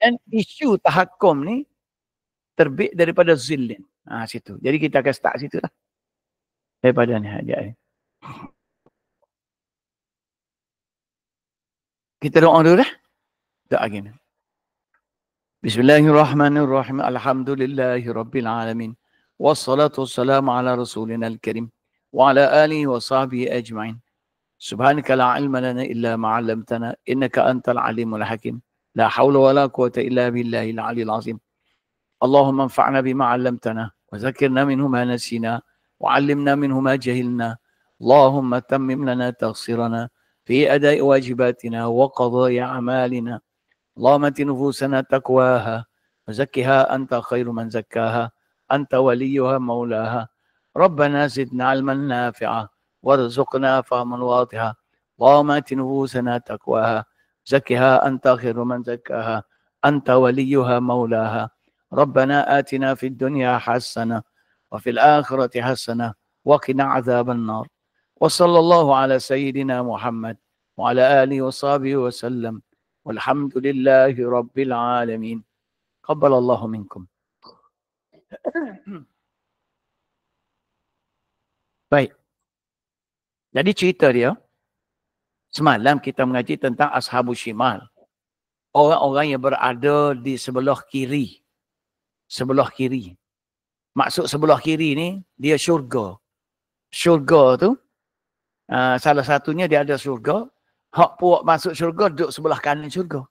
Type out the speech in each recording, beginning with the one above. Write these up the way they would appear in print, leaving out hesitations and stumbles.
Dan isu tahakum ni terbit daripada zillin. Situ. Jadi kita akan start situ lah. Daripada ni ajak ni. Kita doa dulu dah. Doa gini. Bismillahirrahmanirrahim. Alhamdulillahi Rabbil Alamin. Wassalatu wassalamu ala rasulina al-karim. Wa ala alihi wa sahbihi ajma'in. Subhanaka la ilma lana illa ma'allamtana. Innaka antal alimul hakim. La hawla wa la quwata illa billahi al-aliyyil azim. Allahumma anfa'na bima 'allamtana. Wa zakirna minhu ma nasina. Wa 'allimna minhu ma jahilna. Allahumma tammim lana taqsirana. في أداء واجباتنا وقضاء أعمالنا اللهم آت نفوسنا تقواها وزكها أنت خير من زكاها أنت وليها مولاها ربنا زدنا علما نافعا وارزقنا فهما واضحا اللهم آت نفوسنا تقواها زكها أنت خير من زكاها أنت وليها مولاها ربنا آتنا في الدنيا حسنة وفي الآخرة حسنة وقنا عذاب النار وصلى الله على سيدنا محمد وعلى آله وصحبه وسلم والحمد لله رب العالمين قبل الله منكم. Baik. Jadi cerita dia, semalam kita mengaji tentang Ashabus Shimal. Orang-orang yang berada di sebelah kiri. Sebelah kiri. Maksud sebelah kiri ni, dia syurga. Syurga tu, salah satunya dia ada syurga. Hak puak masuk syurga duduk sebelah kanan syurga.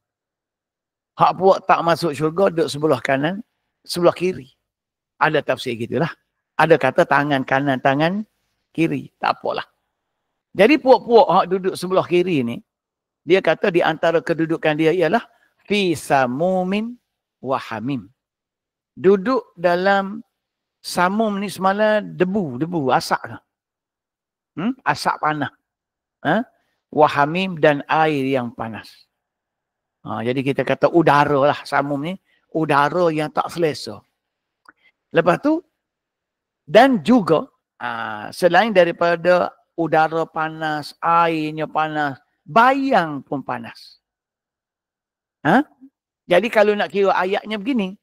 Hak puak tak masuk syurga duduk sebelah kanan, sebelah kiri. Ada tafsir gitulah. Ada kata tangan kanan, tangan kiri. Tak apalah. Jadi puak-puak hak duduk sebelah kiri ni, dia kata di antara kedudukan dia ialah fi samumin wa hamim. Duduk dalam samum ni semalam debu, asap. Asap panas. Wahamim dan air yang panas. Jadi kita kata udara lah samum ni. Udara yang tak selesa. Lepas tu, dan juga selain daripada udara panas, airnya panas, bayang pun panas. Jadi kalau nak kira ayatnya begini,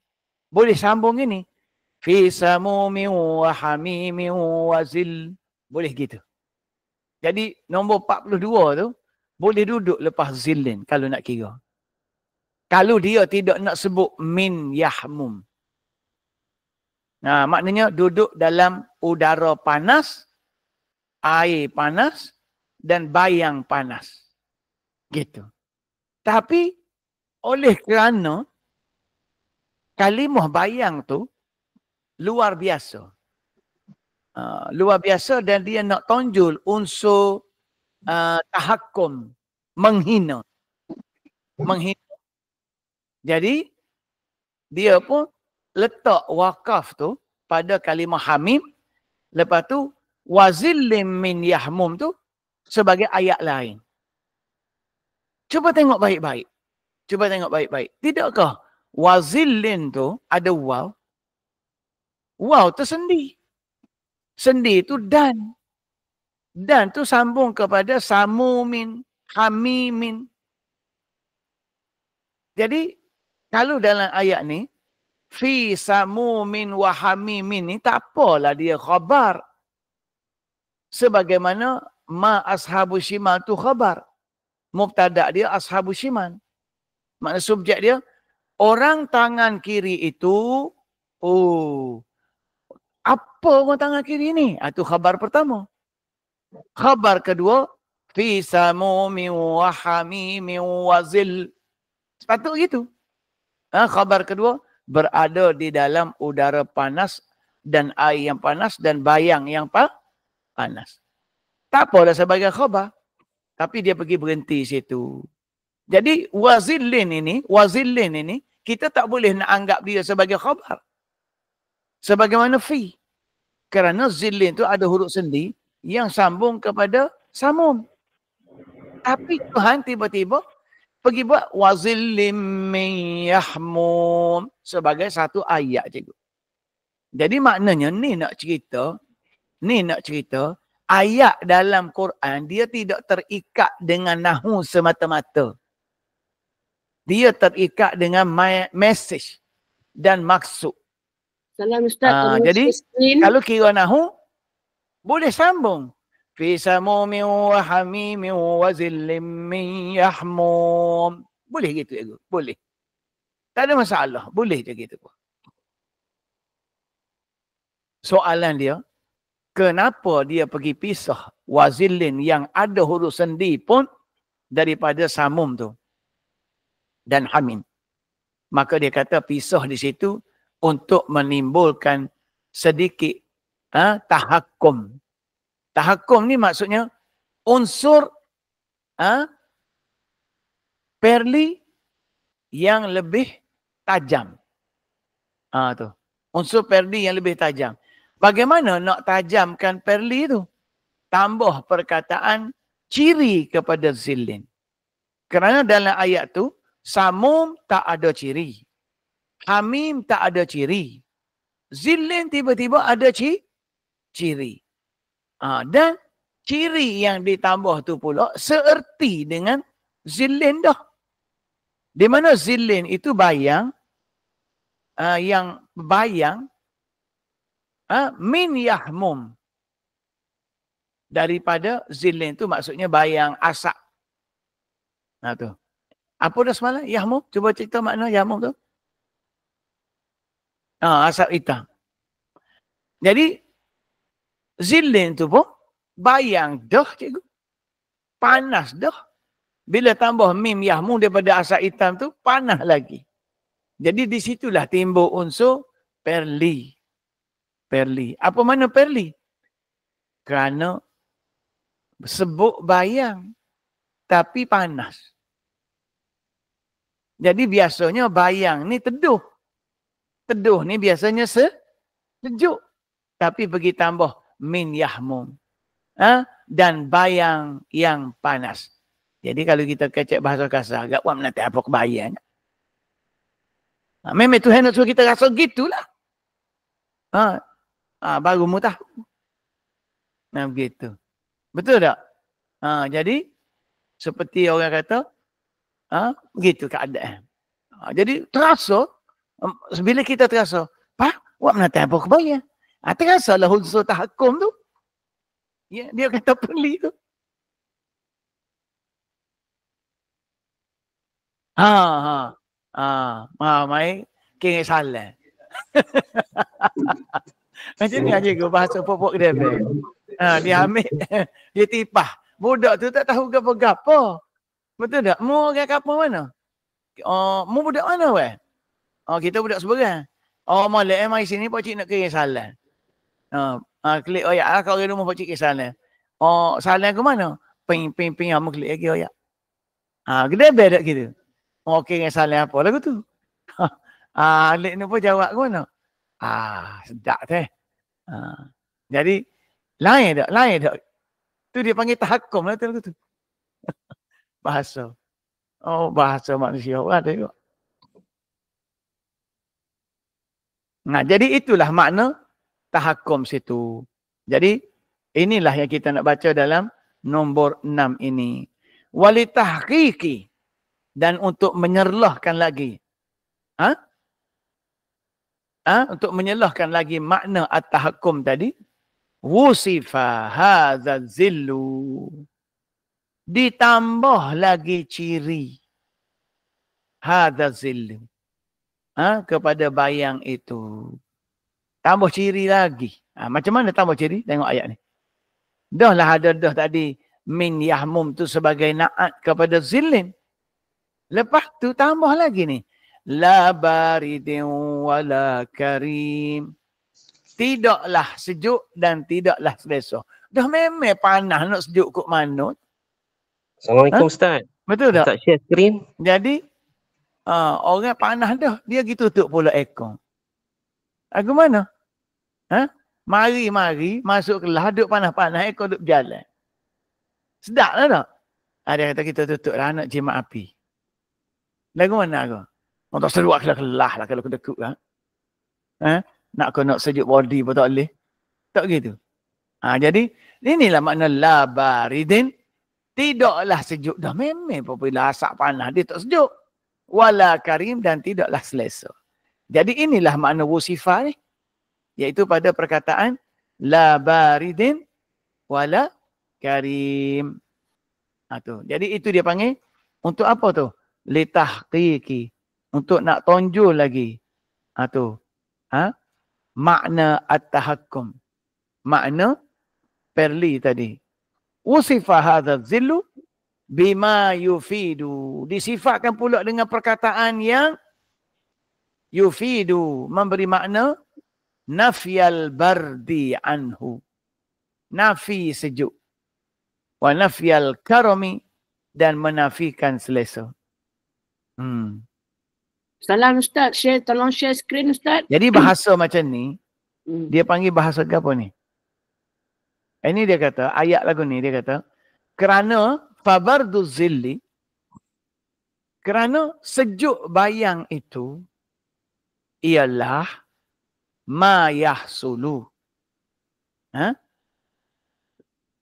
boleh sambung gini. Fi samumin wa hamimin wa zil. Boleh gitu. Jadi nombor 42 tu boleh duduk lepas zillin kalau nak kira. Kalau dia tidak nak sebut min yahmum. Maknanya duduk dalam udara panas, air panas dan bayang panas. Gitu. Tapi oleh kerana kalimah bayang tu luar biasa. Luar biasa dan dia nak tonjol unsur tahakum, menghina. Jadi dia pun letak wakaf tu pada kalimah hamim, lepas tu wazillim min yahmum tu sebagai ayat lain. Cuba tengok baik-baik. Tidakkah wazillin tu ada waw? Waw tersendi. Sendi itu dan. Dan tu sambung kepada samumin, hamimin. Jadi, kalau dalam ayat ni, fi samumin wa hamimin ni, tak apalah dia khabar. Sebagaimana ma ashabus shimal tu khabar. Mubtada dia ashabus shimal. Makna subjek dia, orang tangan kiri itu, apa orang tangan kiri ni? Itu khabar pertama. Khabar kedua, fi samumin wa hamimin wa zil. Sepatut gitu. Khabar kedua, berada di dalam udara panas dan air yang panas dan bayang yang panas. Tak apalah sebagai khabar. Tapi dia pergi berhenti situ. Jadi wazillin ini, kita tak boleh nak anggap dia sebagai khabar. Sebagaimana fi. Kerana zillin tu ada huruf sendi yang sambung kepada samum. Tapi Tuhan tiba-tiba pergi buat wazillim min yahmum sebagai satu ayat cikgu. Jadi maknanya ni nak cerita ayat dalam Quran dia tidak terikat dengan nahwu semata-mata. Dia terikat dengan message dan maksud. Salam Ustaz. Jadi kalau kira nahu boleh sambung. Fi samumin wa hamimin wa zillim min yahmum. Boleh gitu ya, boleh. Tak ada masalah, boleh je gitu. Soalan dia, kenapa dia pergi pisah wazilin yang ada huruf sendi pun daripada samum tu dan hamim. Maka dia kata pisah di situ untuk menimbulkan sedikit tahakum. Tahakum ni maksudnya unsur perli yang lebih tajam. Tu. Unsur perli yang lebih tajam. Bagaimana nak tajamkan perli tu? Tambah perkataan ciri kepada zillin. Kerana dalam ayat tu, samum tak ada ciri. Hamim tak ada ciri. Zillin tiba-tiba ada ciri. Dan ciri yang ditambah tu pula seerti dengan zillin dah. Di mana zillin itu bayang, yang bayang min yahmum. Daripada zillin tu maksudnya bayang asap. Tu. Apa dah semalam? Yahmum? Cuba cerita makna yahmum tu. Asap hitam. Jadi zillin tu pun bayang dah cikgu. Panas dah. Bila tambah mim yahmum daripada asap hitam tu panas lagi. Jadi di situlah timbul unsur perli. Perli. Apa mana perli? Kerana sebut bayang tapi panas. Jadi biasanya bayang ni teduh. Teduh ni biasanya sejuk. Tapi pergi tambah min yahmum. Dan bayang yang panas. Jadi kalau kita kecek bahasa kasar, agak buat menanti apa kebayang. Memang Tuhan nak suruh kita rasa gitulah. Baru mu tahu. Begitu. Betul tak? Jadi, seperti orang kata, begitu keadaan. Jadi, terasa, bila kita terasa, buat menanti apa kebayang. Terasa lah unsur tahakum tu. Ya, dia kata perli tu. Mai kira salah. Macam ni aja ke bahasa popok dia. Dia ambil, dia tipah. Budak tu tak tahu gapo-gapo. Betul tak? Mu orang kampung mana? Mu budak mana weh? Kita budak seberang. Molek mai sini pak cik nak kira salah. Klik oyak kau orang rumah pak cik kira salah. Salah ke mana? Ping amu klik lagi oyak. Gede bedak gitu. Kira salah apa lagu tu? Alik ni pun jawab ke mana? Sedap teh. Jadi lain tak. Tu dia panggil tahakum lah tu. Bahasa. Bahasa manusia ada juga. Jadi itulah makna tahakum situ. Jadi inilah yang kita nak baca dalam nombor 6 ini. Walitahqiqi, dan untuk menyerlahkan lagi. Untuk menyerlahkan lagi makna at-tahakkum tadi. Wusifa hadza zillu. Ditambah lagi ciri. Hadza zillu. Kepada bayang itu. Tambah ciri lagi. Macam mana tambah ciri? Tengok ayat ni. Dah lah ada tadi. Min yahmum tu sebagai na'at kepada zillin. Lepas tu tambah lagi ni. La baridin wala karim. Tidaklah sejuk dan tidaklah selesa. Dah memang panas nak sejuk kot mana. Assalamualaikum Ustaz. Betul tak? Ustaz share screen. Jadi, orang panas dah. Dia gitu tutup pula aircon. Aku mana? Mari masuk kelas duduk panas-panas aircon duduk berjalan. Sedap lah tak? Dia kata kita tutup lah nak jimat api. Lagu mana aku? Tak seruak kelah-kelah lah kalau kedekut lah. Nak sejuk body pun tak boleh. Tak gitu. Jadi, inilah makna la baridin. Tidaklah sejuk. Dah memang apabila asap panas dia tak sejuk. wala karim, dan tidaklah selesa. Jadi inilah makna wusifa ni, iaitu pada perkataan la baridin wala karim. Tu. Jadi itu dia panggil untuk apa tu? Litahqiqi, untuk nak tonjol lagi. Tu. Makna at-tahakkum. Makna perli tadi. Usifa hadha zillu bima yufidu. Disifatkan pula dengan perkataan yang yufidu, memberi makna nafyal bardi anhu. Nafi sejuk. Wa nafyal karami, dan menafikan selesa. Salam Ustaz, tolong share screen Ustaz. Jadi bahasa macam ni, dia panggil bahasa apa ni? Ini dia kata, ayat lagu ni dia kata, kerana fabardu zilli, kerana sejuk bayang itu ialah ma yahsulu.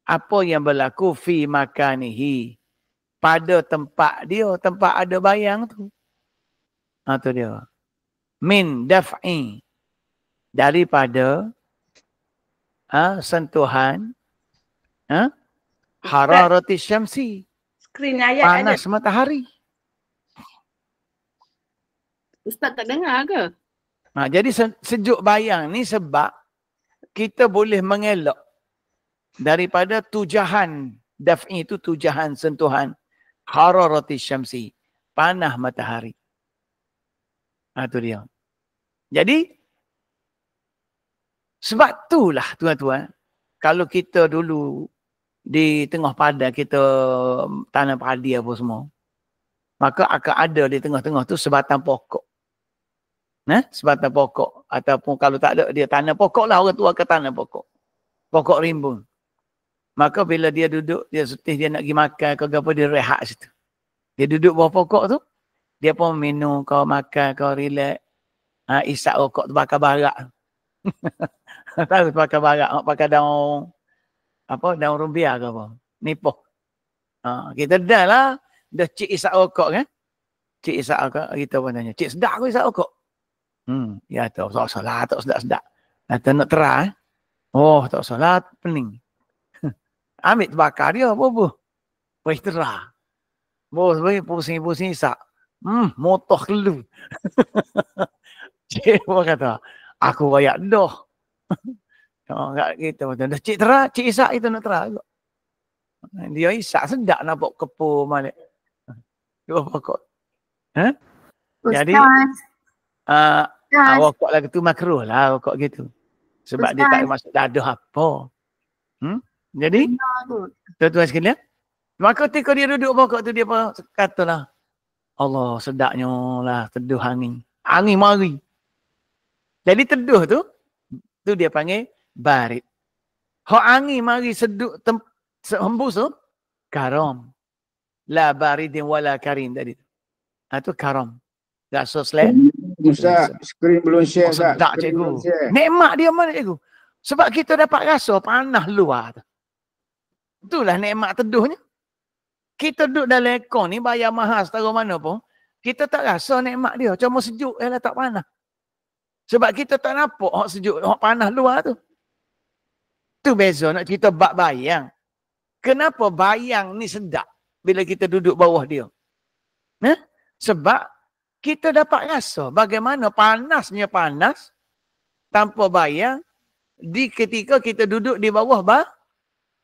Apa yang berlaku fi makanihi, pada tempat dia, tempat ada bayang tu. Tu dia. Min daf'i, daripada sentuhan hararati syamsi, Screen ayat panas matahari. Ustaz tak dengar ke? Jadi sejuk bayang ni sebab kita boleh mengelak daripada tujahan daf'i, itu tujahan sentuhan hararati syamsi, panah matahari. Itu dia. Jadi sebab itulah tuan-tuan, kalau kita dulu di tengah padang, kita tanam padi apa semua, maka akan ada di tengah-tengah tu sebatang pokok. Sebatang pokok. Ataupun kalau tak ada, dia tanam pokok lah, orang tua akan tanam pokok. Pokok rimbun. Maka bila dia duduk, dia setih, dia nak pergi makan, kau apa, dia rehat situ. Dia duduk bawah pokok tu, dia pun minum, kau makan, kau relax. Isap rokok tu bakar barak. Tahu tu bakar barak, pakai daun, daun rumbia ke apa. Nipoh. Kita dah lah, dah cik isap rokok kan. Cik isap rokok, kita pun tanya, cik sedap ke isap rokok? Ya tu, tak salah, tak sedap-sedap. Kata nak terang. Oh, tak salah, pening. Ambil terbakar dia, apa-apa. Weh terang. Bos, pusing-pusing isap. Motor kelu. Cik pun kata, aku rayak dah. Kita macam dah cik terang, cik isak itu nak terang. Dia isak sedap nampak kepul malik. Dua pokok. Jadi rokok lagu tu makruh lah, rokok gitu. Sebab dia tak masuk dadah apa. Jadi tuan-tuan sekalian, maka ketika dia duduk pokok tu, dia pun katalah, Allah sedapnya lah teduh angin. Angin mari. Jadi teduh tu dia panggil barid. Hak angin mari seduk hembus tu, karam. La baridin wala karim tadi. Itu karam. Tak so slap. Ustaz, skrin belum share Ustaz. Sedap cikgu. Nikmat dia mana cikgu? Sebab kita dapat rasa panas luar tu. Itulah nikmat teduhnya. Kita duduk dalam aircon ni, bayar mahal setara mana pun, kita tak rasa nikmat dia. Cuma sejuk, tak panas. Sebab kita tak nampak hak sejuk, hak panas luar tu. Tu beza nak cerita bab bayang. Kenapa bayang ni sedap bila kita duduk bawah dia? Sebab kita dapat rasa bagaimana panasnya panas tanpa bayang di ketika kita duduk di bawah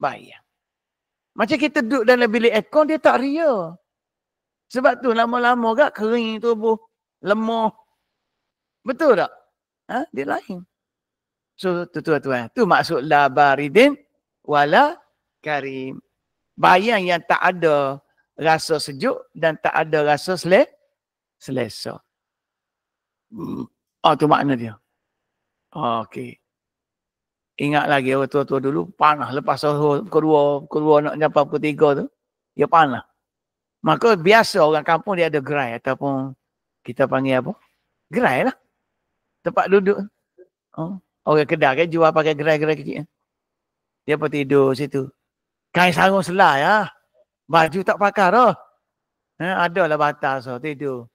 bayang. Macam kita duduk dalam bilik aircon, dia tak ria. Sebab tu lama-lama agak kering tubuh, lemah. Betul tak? Dia lain. So tuan-tuan, tu maksud la baridin wala karim. Bayang yang tak ada rasa sejuk dan tak ada rasa selesa. Tu makna dia. Okey. Ingat lagi orang tua-tua dulu panas lepas sahur kedua nak sampai pukul 3 tu, dia panas. Maka biasa orang kampung dia ada gerai ataupun kita panggil apa? Gerai lah. Tempat duduk. Orang kedai kan jual pakai gerai-gerai kecil. Dia pun tidur situ. Kain sarung selai ya. Baju tak pakai dah. Adalah batas tidur.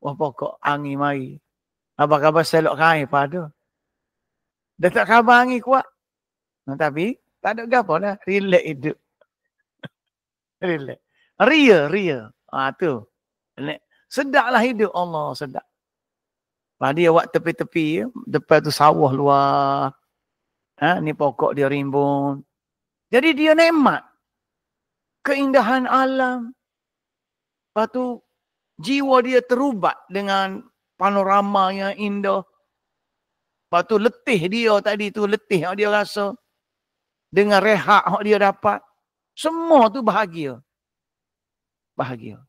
Wah pokok angin mari. Apa khabar selok kain pada. Dah tak khabar angin kuat. Tapi tak ada gapo lah. Relax hidup. Relax. Ria. Tu. Sedaplah hidup. Allah sedap. Dia awak tepi-tepi. Depan tu sawah luar. Ni pokok dia rimbun. Jadi dia nikmat. Keindahan alam. Lepas tu jiwa dia terubat dengan panorama yang indah. Lepas tu letih dia tadi tu. Letih yang dia rasa. Dengan rehat yang dia dapat. Semua tu bahagia. Bahagia.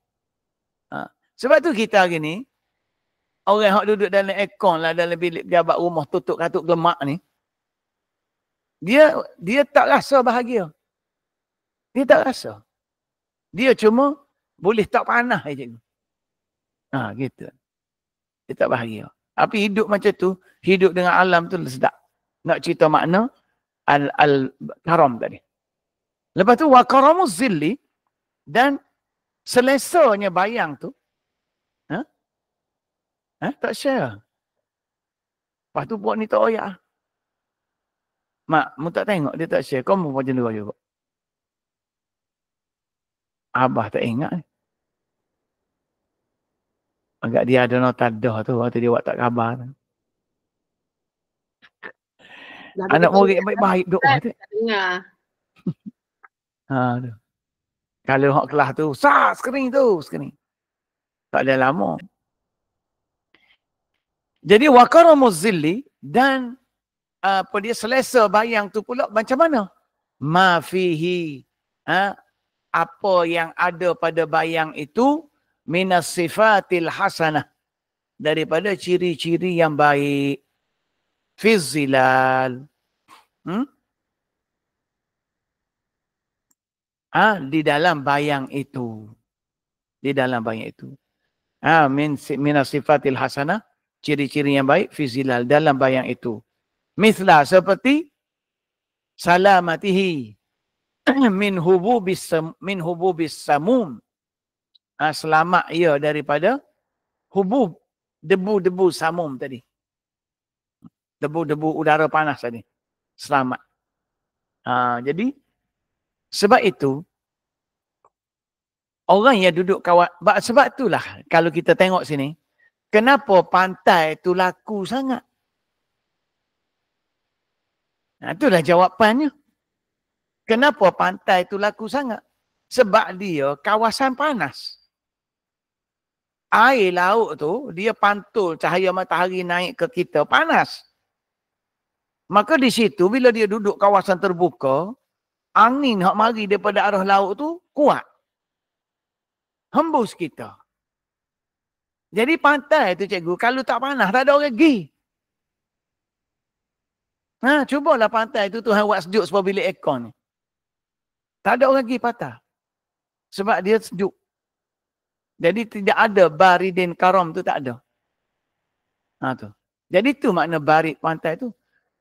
Sebab tu kita hari ni. Orang yang duduk dalam aircon lah. Dalam bilik pejabat rumah tutup katuk lemak ni. Dia tak rasa bahagia. Dia tak rasa. Dia cuma boleh tak panas je cikgu. Gitu. Dia tak bahagia. Tapi hidup macam tu, hidup dengan alam tu sedap. Nak cerita makna al-karam tadi. Lepas tu wa karamuz zilli dan selesanya bayang tu. Tak share. Lepas tu buat ni tak oyak. Mak, mu tak tengok dia tak share. Kau mu macam dua juga. Abah tak ingat ni. Agak dia ada nota dah tu. Waktu dia buat tak khabar tu. Anak murid baik-baik doa tu. Dengar. Tu. Kalau hak kelas tu, skrin tu, skrin. Tak ada lama. Jadi wakaramuz zilli dan dia selesa bayang tu pula macam mana? Ma fihi. Apa yang ada pada bayang itu minas sifatil hasanah. Daripada ciri-ciri yang baik. Fizzilal. Di dalam bayang itu. Di dalam bayang itu. Minas sifatil hasanah. Ciri-ciri yang baik. Fizzilal. Dalam bayang itu. Mithla seperti salamatihi. min hububis samum. Selamat ia daripada hubub. Debu-debu samum tadi. Debu-debu udara panas tadi. Selamat. Jadi, sebab itu, orang yang duduk kawan, sebab itulah kalau kita tengok sini, kenapa pantai tu laku sangat? Itulah jawapannya. Kenapa pantai tu laku sangat? Sebab dia kawasan panas. Air laut tu, dia pantul cahaya matahari naik ke kita, panas. Maka di situ, bila dia duduk kawasan terbuka, angin yang mari daripada arah laut tu, kuat. Hembus kita. Jadi pantai tu cikgu, kalau tak panas, tak ada orang pergi. Cubalah pantai tu Tuhan buat sejuk sebab bilik aircon ni. Tak ada orang pergi patah. Sebab dia sejuk. Jadi tidak ada baridin karam tu tak ada. Tu. Jadi tu makna barid pantai tu.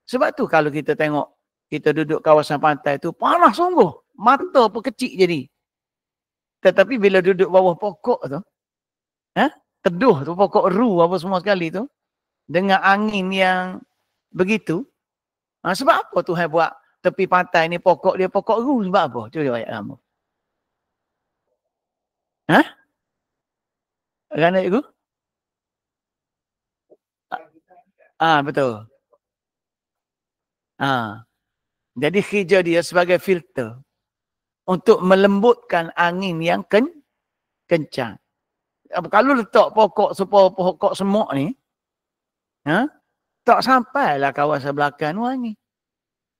Sebab tu kalau kita tengok, kita duduk kawasan pantai tu, panas sungguh. Mata pun kecil jadi. Tetapi bila duduk bawah pokok tu, teduh tu, pokok ru apa semua sekali tu, dengan angin yang begitu, sebab apa Tuhan buat tepi pantai ni pokok dia pokok ru sebab apa? Cuba ayat kamu. Kerana itu? Betul. Jadi hijau dia sebagai filter untuk melembutkan angin yang kencang. Kalau letak pokok pokok semut ni, tak sampailah kawasan belakang ni.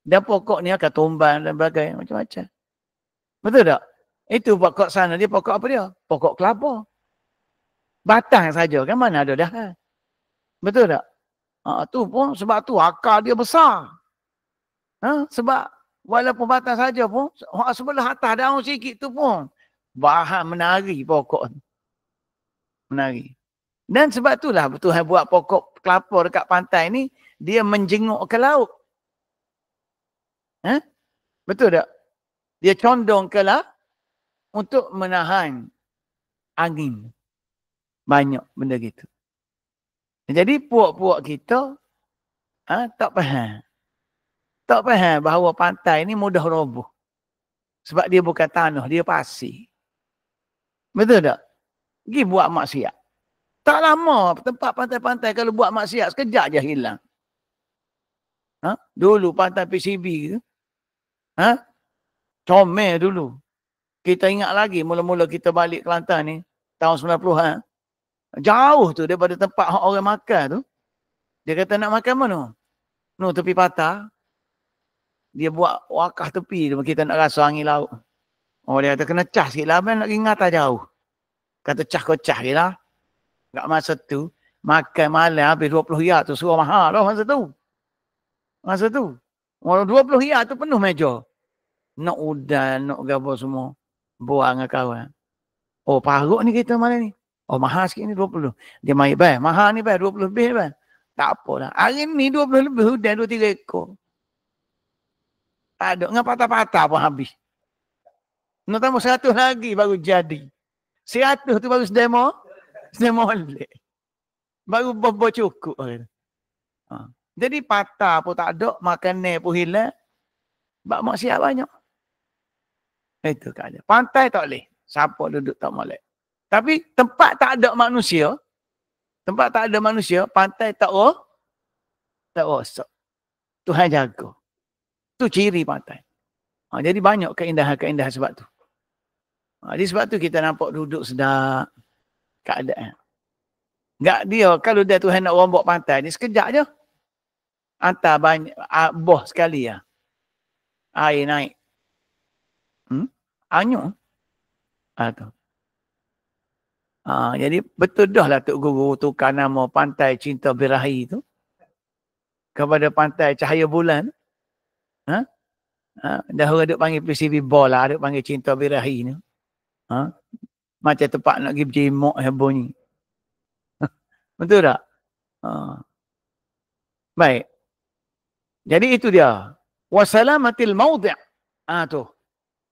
Dan pokok ni akan tumbang dan sebagainya macam-macam. Betul tak? Itu pokok sana dia pokok apa dia? Pokok kelapa. Batang saja kan mana ada dah. Betul tak? Tu pun sebab tu akar dia besar. Sebab walaupun batang saja pun sebelah atas daun sikit tu pun bahan menari pokok tu. Menari. Dan sebab itulah Tuhan buat pokok kelapa dekat pantai ni dia menjenguk ke laut. Betul tak? Dia condong ke laut untuk menahan angin. Banyak benda gitu. Jadi puak-puak kita tak faham. Tak faham bahawa pantai ni mudah roboh. Sebab dia bukan tanah, dia pasir. Betul tak? Pergi buat maksiat. Tak lama tempat pantai-pantai kalau buat maksiat sekejap je hilang. Dulu pantai PCB tu. Comel dulu. Kita ingat lagi mula-mula kita balik Kelantan ni tahun 90-an. Jauh tu daripada tempat orang makan tu. Dia kata nak makan mana? No, tepi patah. Dia buat wakah tepi tu kita nak rasa angin laut. Oh, dia kata kena cas sikit lah. Nak pergi ngata jauh. Kata cas je lah. Kat masa tu, makan malam habis 20 riyal tu suruh mahal lah masa tu. Masa tu. 20 riyal tu penuh meja. Nak udan, nak gabung semua. Buang dengan kawan. Oh, parut ni kita malam ni. Oh, mahal sikit ni 20. Dia main, bang, mahal ni bang, 20 lebih bang. Tak apalah. Hari ni 20 lebih, udan 2-3 ekor. Tak ada. Dengan patah-patah pun habis. Nak tambah 100 lagi baru jadi. 100 tu baru sedemo. Sedemo balik. Baru bobo cukup. Jadi patah pun tak ada. Makanan pun hilang. Bak maksiat banyak. Itu keadaan. Pantai tak boleh. Siapa duduk tak boleh. Tapi tempat tak ada manusia. Tempat tak ada manusia. Pantai tak rosak. Tuhan jaga. Itu ciri pantai. Jadi banyak keindahan-keindahan sebab tu. Jadi sebab tu kita nampak duduk sedap keadaan. Enggak dia, kalau dia Tuhan nak rombak pantai ni sekejap je. Hantar banyak, boh sekali ya. Air naik. Anyuk. Tu. Jadi betul dah lah Tok Guru tukar nama Pantai Cinta Birahi tu. Kepada Pantai Cahaya Bulan. Dah orang duk panggil PCB Ball lah, duk panggil Cinta Birahi ni. Macam tempat nak pergi berjemuk bunyi. Betul tak? Baik. Jadi itu dia. Wasalamatil maudhi'. Tu.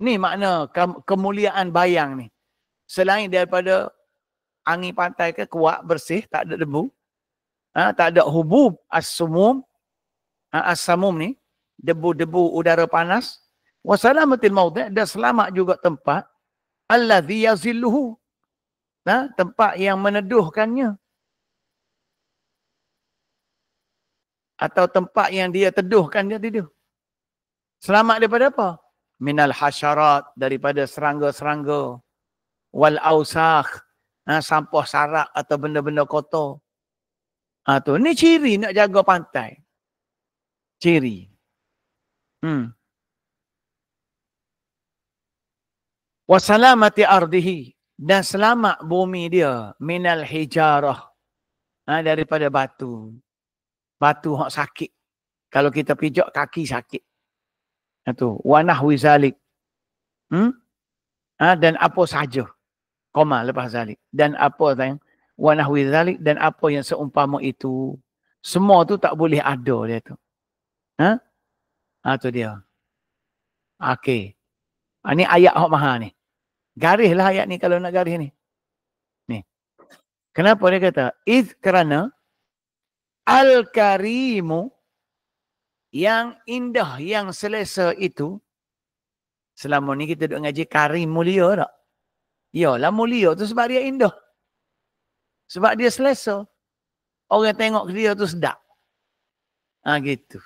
Ni makna kemuliaan bayang ni. Selain daripada angin pantai ke kuat, bersih, tak ada debu. Tak ada hubub as-sumum. As-samum ni. Debu-debu udara panas. Wasalamatil maudhi'. Dan selamat juga tempat. Alladhi yazilluhu. Tempat yang meneduhkannya. Atau tempat yang dia teduhkan dia tidur. Selamat daripada apa? Minal hasyarat, daripada serangga-serangga. Wal ausakh, sampah sarak atau benda-benda kotor. Tu ni ciri nak jaga pantai. Ciri. Wasalamati ardihi, dan selamat bumi dia minal hijarah, daripada batu. Batu hak sakit. Kalau kita pijak kaki sakit. Itu wa nahwi zalik. Dan apa saja. Koma lepas zalik. Dan apa yang wa nahwi zalik, dan apa yang seumpama itu. Semua tu tak boleh ada dia tu. Tu dia. Okey. Ini ayat hak mahal ni. Garislah ayat ni kalau nak garis ni. Ni. Kenapa dia kata? Kerana Al-Karimu, yang indah, yang selesa itu. Selama ni kita duk ngaji Karim mulia tak? Yalah mulia tu sebab dia indah. Sebab dia selesa. Orang tengok dia tu sedap. Gitu.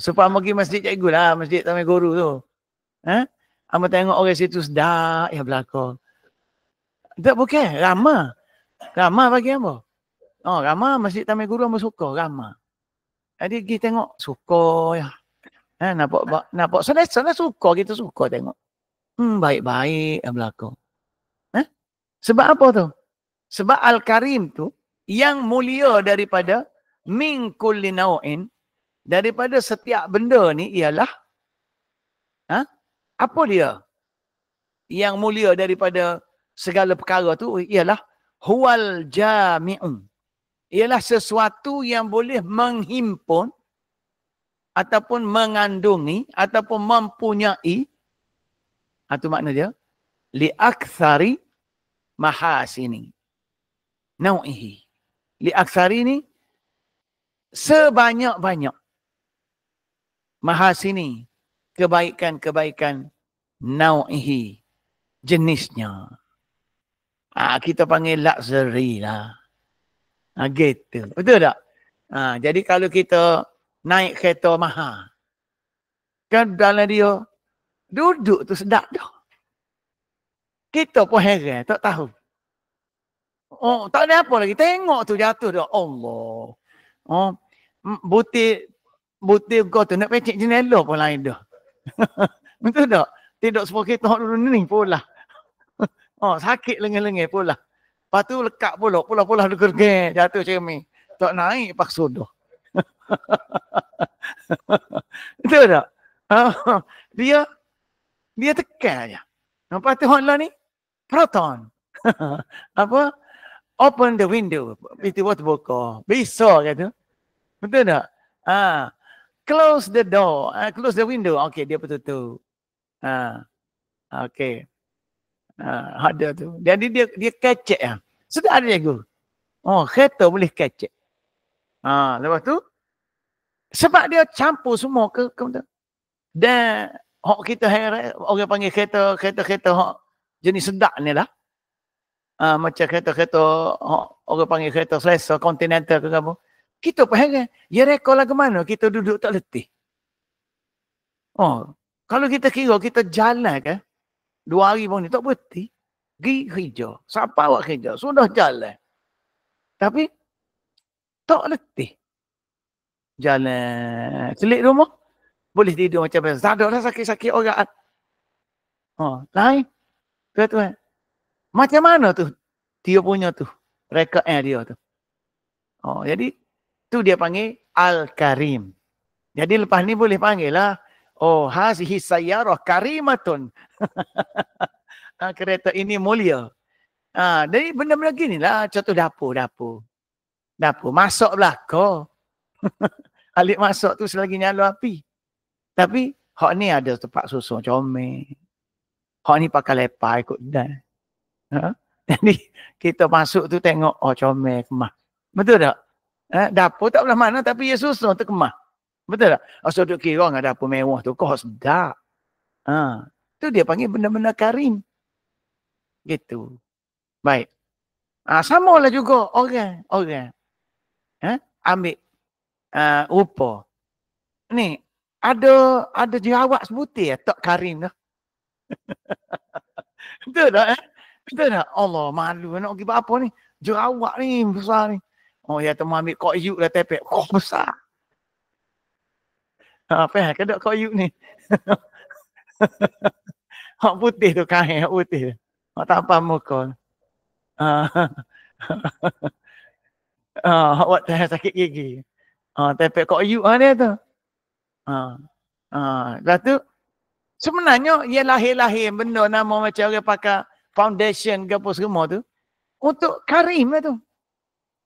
Supaya pergi masjid cikgu lah, masjid Taman Guru tu. Amba tengok orang situ sedap, ya belakang. Tak bukan, ramah. Ramah bagi amba. Ramah masjid Taman Guru amba suka, ramah. Jadi kita tengok, suka ya. Nampak selesa lah, suka, kita suka tengok. Baik-baik ya belakang. Sebab apa tu? Sebab Al-Karim tu, yang mulia daripada min kulli naw'in, daripada setiap benda ni ialah apa dia? Yang mulia daripada segala perkara tu ialah huwal jami'un. Ialah sesuatu yang boleh menghimpun ataupun mengandungi ataupun mempunyai, itu makna dia, li aktsari mahasini nau'ihi. Li aksarini sebanyak-banyak. Mahasini kebaikan-kebaikan nau'ihi jenisnya. Kita panggil luxury lah. Gitu. Betul tak? Jadi kalau kita naik kereta mahal, kan dalam dia duduk tu sedap dah. Kita pun heran, tak tahu. Oh, tak ada apa lagi. Tengok tu jatuh dah. Allah. Oh, butir kau tu nak pecik jendela pun lain dah. Betul tak? Tidak semua kita dulu ni pula. Oh, sakit lengan-lengan pula. Lepas tu lekat pula gerger jatuh cermin. Tak naik paksa dah. Betul tak? Dia tekan aja. Lepas tu orang ni proton. Apa? Open the window. Itu buat buka. Bisa kata. Betul tak? Close the door. Close the window. Okey, dia betul-betul. Okey. Ada tu. Jadi dia kecek lah. Sudah ada jago. Oh, kereta boleh kecek. Lepas tu, sebab dia campur semua ke dan kita heran, orang panggil kereta hok jenis sedap ni lah. Macam kereta orang panggil kereta selesa, Continental ke apa. Kita pun heran, ya rekod lagu mana kita duduk tak letih. Kalau kita kira kita jalan kan, 2 hari pun ni tak berhenti. Pergi kerja. Siapa awak kerja? Sudah jalan. Tapi tak letih. Jalan. Selik rumah. Boleh tidur macam biasa. Tak ada lah sakit-sakit orang. Lain. Tuan-tuan. Macam mana tu? Dia punya tu. Rekod dia tu. Jadi tu dia panggil Al-Karim. Jadi lepas ni boleh panggil lah. Hazihi sayyarah karimatun. Kereta ini mulia. Jadi benda-benda gini lah. Contoh dapur. Masuk belakang. Alik masuk tu selagi nyala api. Tapi hak ni ada tempat susun comel. Hak ni pakai lepai ikut dan. Jadi kita masuk tu tengok comel kemah. Betul tak? Dapur tak belah mana tapi dia susun tu kemah. Betul tak? Duduk kira dengan dapur mewah tu kau sedap. Tu dia panggil benda-benda karim. Gitu. Baik. Sama lah juga orang. Ambil rupa. Ni ada jerawat sebutir tak karim dah. Betul tak? Betul tak? Allah malu nak pergi apa ni? Jerawat ni besar ni. Ya temu ambil koyuk lah tepek. Besar. Apa kedok koyuk ni? Hak putih tu kain, hak putih. Hak tanpa muka. Hak buat sakit gigi. Tepek koyuk dia tu. Lepas tu, sebenarnya ia lahir-lahir benda nama macam orang pakai foundation ke apa semua tu. Untuk karim lah tu.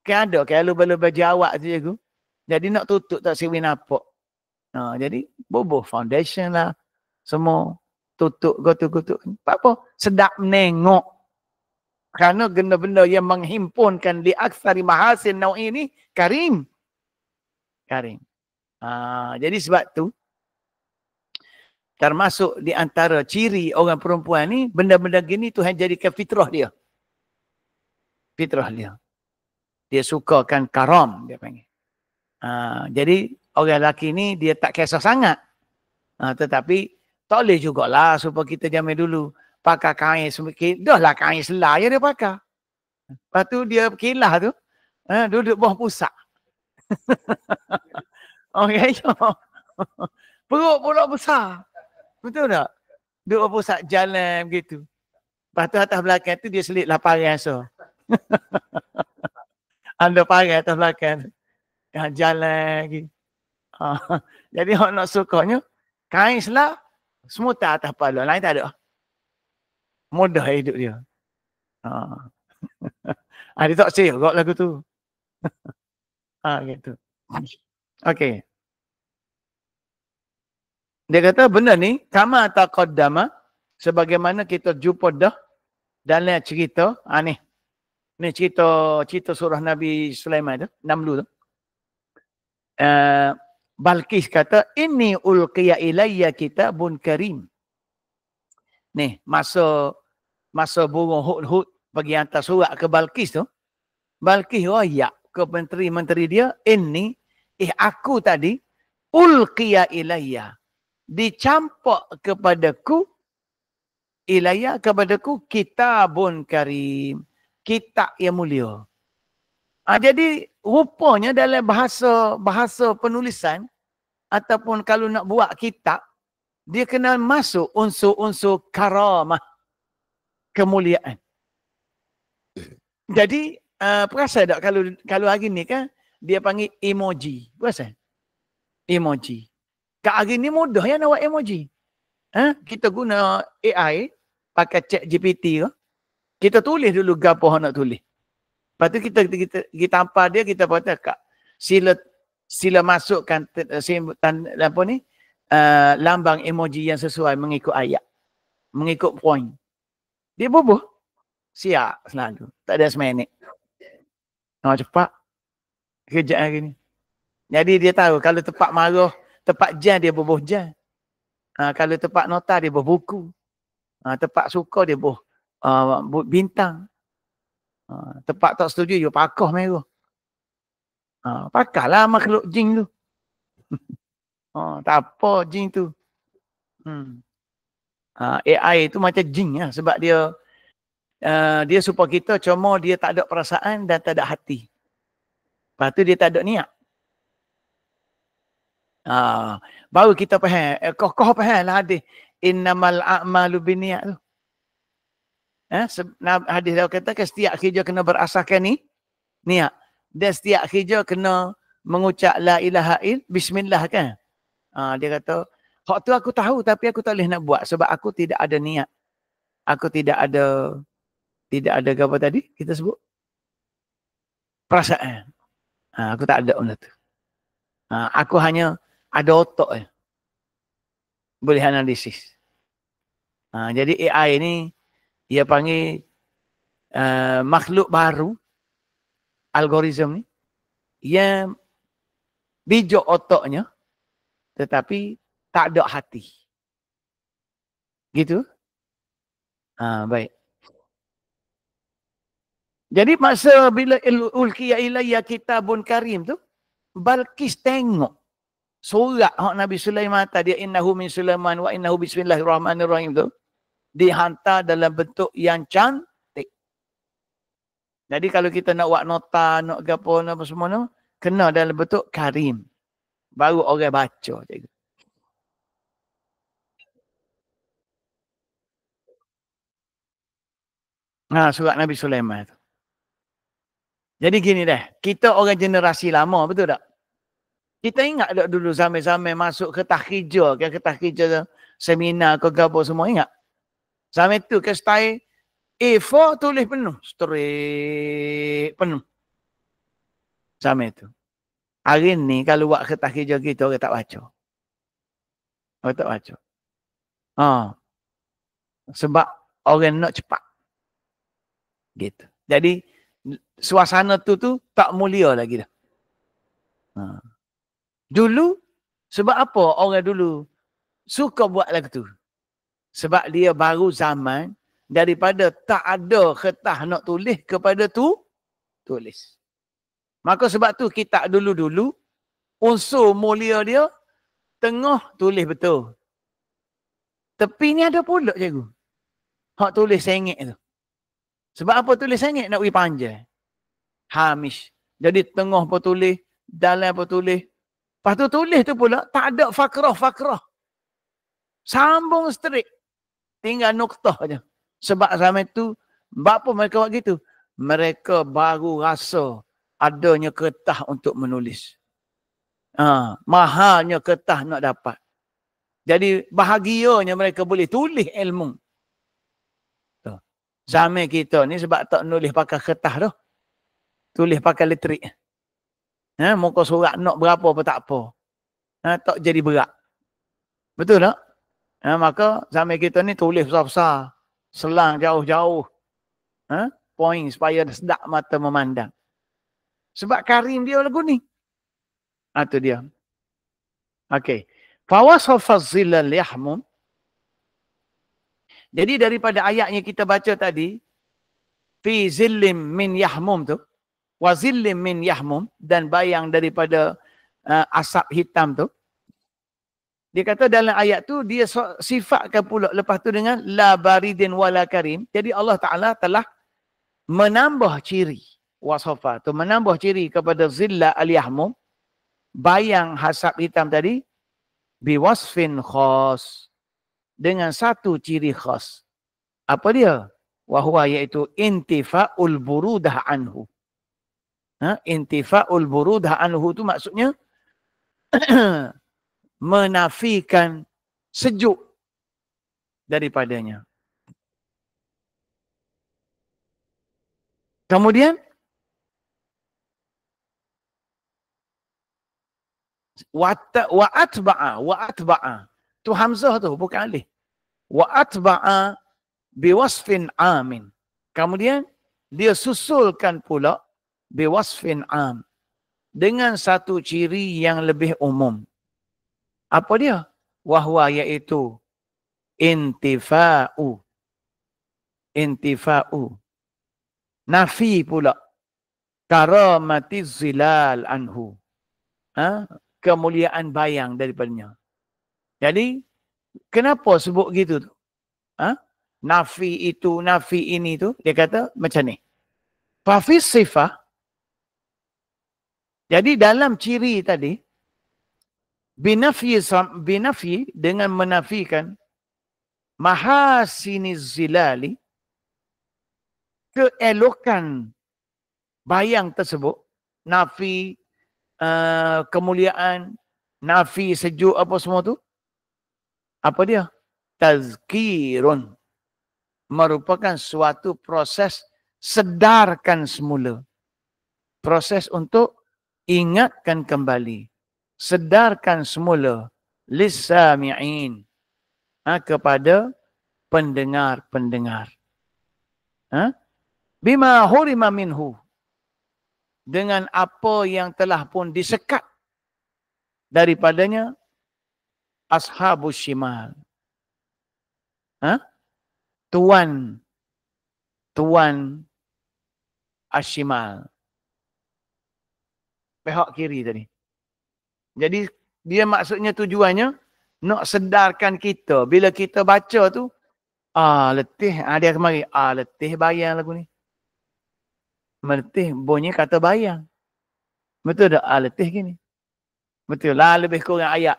Kan ada kalau luba-luba jawab tu je tu. Jadi nak tutup tak siwi nampak. Jadi boboh foundation lah. Semua tutup gotuk-gotuk. Apa? Sedap menengok. Kerana benda-benda yang menghimpunkan di aksari mahasin nawi ini karim. Karim. Jadi sebab tu termasuk di antara ciri orang perempuan ni benda-benda gini Tuhan jadikan fitrah dia. Fitrah dia. Dia sukakan karam dia panggil. Jadi orang lelaki ni dia tak kisah sangat. Tetapi tak boleh jugalah supaya kita zaman dulu pakai kain sedikit. Dah lah kain selai dia pakai. Lepas tu dia kilah tu duduk bawah pusat. Okay. Perut pula besar. Betul tak? Duduk pusat jalan begitu. Lepas tu atas belakang tu dia selit lah parai so. Ada parai atas belakang. Jalan lagi. Jadi orang nak sukanya kain selak semua tak atas kepala. Lain tak ada. Mudah hidup dia. Dia tak say kot lagu tu. Gitu. Okey. Dia kata benda ni kama taqaddama sebagaimana kita jumpa dah dalam cerita, ni cerita surah Nabi Sulaiman tu, Namlu tu. Balqis kata, inni ulqiya ilayya kitabun karim. Ni, masa burung Hud bagi hantar surat ke Balqis tu, Balqis royak ke menteri-menteri dia, aku tadi, ulqiya ilayya, dicampak kepadaku, kitabun karim, kitab yang mulia. Jadi rupanya dalam bahasa penulisan ataupun kalau nak buat kitab, dia kena masuk unsur-unsur karamah, kemuliaan. Jadi perasan tak kalau hari ni kan dia panggil emoji. Perasan? Emoji. Kat hari ni mudah ya nak buat emoji. Kita guna AI, pakai ChatGPT ke, kita tulis dulu gapo nak tulis. Lepas tu kita tampar dia, kita kata kak sila masukkan apa ni lambang emoji yang sesuai mengikut ayat, mengikut point. Dia bubuh siap selalu, tak ada seminit. Cepat kerja hari ni. Jadi dia tahu kalau tepat marah, tepat jam dia bubuh jam. Kalau tepat nota dia bubuh buku. Tepat suka dia bubuh bintang. Tepat tak setuju dia pakah merah. Pakahlah makhluk jin tu. Tak apa jin tu. AI tu macam jin lah, sebab dia supaya kita cuma dia tak ada perasaan dan tak ada hati. Lepas tu dia tak ada niat. Baru kita faham. Kau faham lah hadis innamal a'malu binniyat tu. Hadis dia kata setiap kerja kena berasaskan niat. Dan setiap kerja kena mengucap la ilaha bismillah kan. Dia kata, hak tu aku tahu tapi aku tak boleh nak buat sebab aku tidak ada niat. Aku tidak ada apa tadi kita sebut? Perasaan. Aku tak ada benda tu. Aku hanya ada otak je. Boleh analisis. Jadi AI ni dia panggil makhluk baru, algoritma ni, yang bijak otaknya tetapi tak ada hati. Gitu? Baik. Jadi masa bila ulqiya ilayya kitabun karim tu, Balqis tengok surat Nabi Sulaiman tadi, innahu min Sulaiman wa innahu bismillahirrahmanirrahim tu, dihantar dalam bentuk yang cantik. Jadi kalau kita nak buat nota, nak gapo, apa semua tu, kena dalam bentuk karim. Baru orang baca. Surat Nabi Sulaiman tu. Jadi gini dah, kita orang generasi lama, betul tak? Kita ingat tak dulu zaman-zaman masuk ke tahkijah, seminar ke gapo semua, ingat? Zaman tu ke style A4 tulis penuh. Straight penuh. Zaman tu. Hari ni kalau buat kertas kerja kita orang tak baca. Orang tak baca. Sebab orang nak cepat. Gitu. Jadi suasana tu tak mulia lagi dah. Dulu sebab apa orang dulu suka buat lagu tu? Sebab dia baru zaman daripada tak ada kertas nak tulis kepada tulis. Maka sebab tu kitab dulu-dulu unsur mulia dia tengah tulis betul. Tepi ni ada pula cikgu. Hak tulis sengit tu. Sebab apa tulis sengit? Nak pergi panjang. Hamish. Jadi tengah pun tulis, dalam pun tulis. Lepas tu tulis tu pula tak ada fakrah. Sambung straight. Tinggal noktah je. Sebab zaman tu, apa mereka buat gitu? Mereka baru rasa adanya kertas untuk menulis. Mahalnya kertas nak dapat. Jadi bahagianya mereka boleh tulis ilmu. Zaman kita ni sebab tak nulis pakai kertas tu. Tulis pakai elektrik. Muka surat nak berapa pun tak apa. Tak jadi berat. Betul tak? Maka zaman kita ni tulis besar-besar. Selang jauh-jauh. Point supaya sedap mata memandang. Sebab karim dia lagu ni. Itu dia. Okey. Fawasafa zilal yahmum. Jadi daripada ayat yang kita baca tadi, fi zillim min yahmum tu, wa zillim min yahmum, dan bayang daripada asap hitam tu. Dia kata dalam ayat tu dia sifatkan pula lepas tu dengan la baridin wala karim. Jadi Allah Ta'ala telah menambah ciri wasafa tu, menambah ciri kepada zilla al-yahmum, bayang asap hitam tadi, biwasfin khas, dengan satu ciri khas. Apa dia? Wahwa iaitu intifa'ul burudah anhu. Intifa'ul burudah anhu tu maksudnya menafikan sejuk daripadanya. Kemudian wa atba'a tu hamzah tu bukan alif. Wa atba'a biwasfin amin. Kemudian dia susulkan pula biwasfin am, dengan satu ciri yang lebih umum. Apa dia? Wahwa iaitu intifa'u. Intifa'u. Nafi pula. Karamati zilal anhu. Kemuliaan bayang daripadanya. Jadi, kenapa sebut gitu tu? Nafi itu, nafi ini tu, dia kata macam ni. Fafis sifah. Jadi dalam ciri tadi, binafi dengan menafikan mahasiniz zilali, keelokan bayang tersebut, nafi kemuliaan, nafi sejuk apa semua tu, apa dia? Tazkirun, merupakan suatu proses sedarkan semula, proses untuk ingatkan kembali, sedarkan semula lissami'in, kepada pendengar-pendengar. Bima hurima minhu, dengan apa yang telah pun disekat daripadanya ashabus shimal. Tuan ashimal, pihak kiri tadi. Jadi dia maksudnya tujuannya nak sedarkan kita. Bila kita baca tu, letih. Dia kemari, letih bayang lagu ni. Letih, bunyi kata bayang. Betul tak? Letih gini. Betul lah, lebih kurang ayat.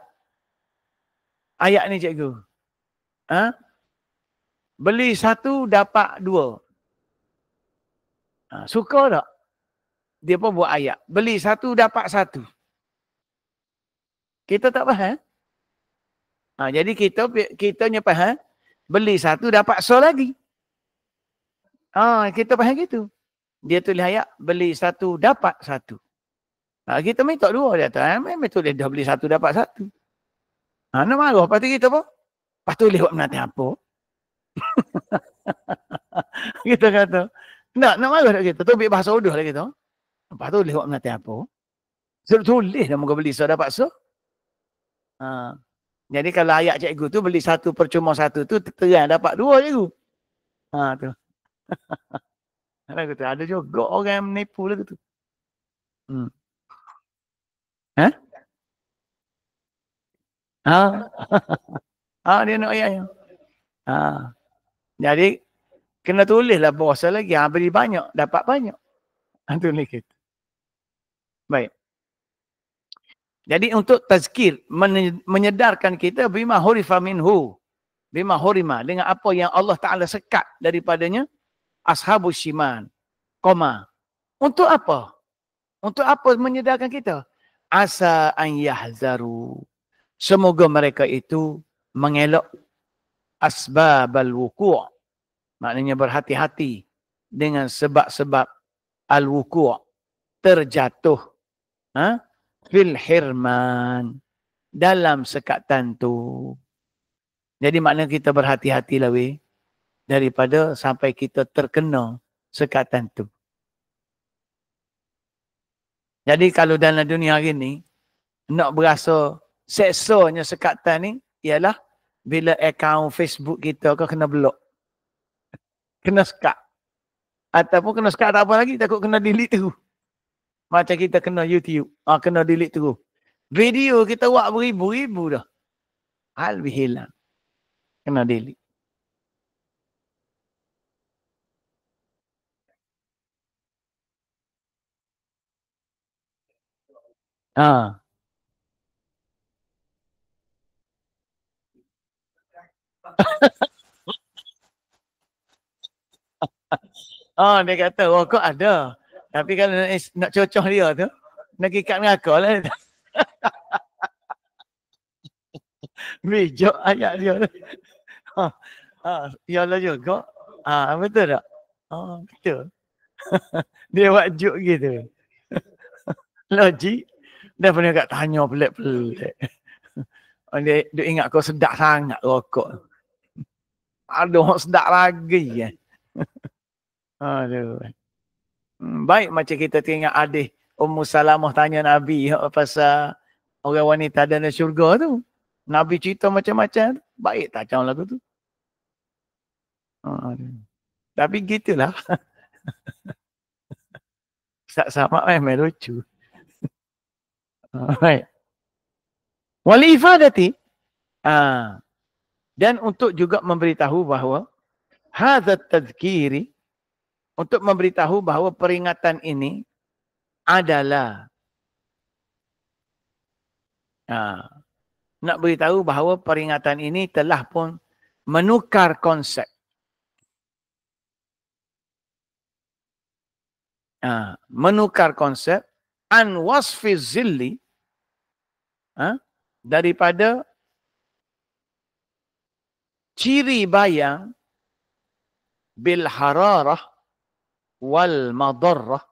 Ayat ni cikgu. Beli satu dapat dua. Suka tak? Dia pun buat ayat. Beli satu dapat satu. Kita tak faham. Jadi kitanya faham. Beli satu dapat so lagi. Kita faham gitu. Dia tulis ayat. Beli satu dapat satu. Kita minta dua dia tu. Memang tulis dah beli satu dapat satu. Nak marah. Lepas tu kita apa? Lepas tulis buat menanti apa? Kita kata. Nak marah tak kita? Tu ambil bahasa uduh lah kita. Lepas tu tulis buat menanti apa? Tulis dah muka beli so dapat so. Jadi kalau ayat cikgu tu beli satu percuma satu tu terang dapat dua cikgu. Tu. Ada juga orang yang menipu lah tu. Dia nak ayatnya. Jadi kena tulislah bahasa lagi. Beli banyak, dapat banyak. Tulis kita. Baik. Jadi untuk tazkir, menyedarkan kita bima hurifa minhu. Bima hurima, dengan apa yang Allah Ta'ala sekat daripadanya. Ashabus shiman. Koma. Untuk apa? Untuk apa menyedarkan kita? Asa an yahzaru. Semoga mereka itu mengelak asbabal wuku'. Maknanya berhati-hati dengan sebab-sebab al-wuku'. Terjatuh. Fil hirman, dalam sekatan tu. Jadi maknanya kita berhati-hatilah daripada sampai kita terkena sekatan tu. Jadi kalau dalam dunia hari ni, nak berasa seksanya sekatan ni, ialah bila akaun Facebook kita kau kena block. Kena sekat. Ataupun kena sekat tak apa lagi, takut kena delete tu. Macam kita kena YouTube. Kena delete tu. Video kita buat beribu-ribu dah. Hal hilang. Kena delete. Ha. Dia kata rokok ada. Tapi kalau nak cocoh dia tu, nak ikat neraka lah. Bijak ayat dia tu. Yalah juga. Betul tak? Betul. Dia buat joke gitu. Logik. Dah pernah kat tanya pelik-pelik. Dia ingat kau sedap sangat rokok. Ada orang sedap lagi kan. Aduh. Baik macam kita tengok adik Ummu Salamah tanya Nabi pasal orang wanita dalam syurga tu. Nabi cerita macam-macam. Baik tak macam lagu tu. Tapi gitulah. Sama memang lucu. Baik. Walifadati. Dan untuk juga memberitahu bahawa hadza tadhkiri, untuk memberitahu bahawa peringatan ini adalah nak beritahu bahawa peringatan ini telah pun menukar konsep. Menukar konsep an wasfi zilli daripada ciri bayang bil hararah wal madarrah.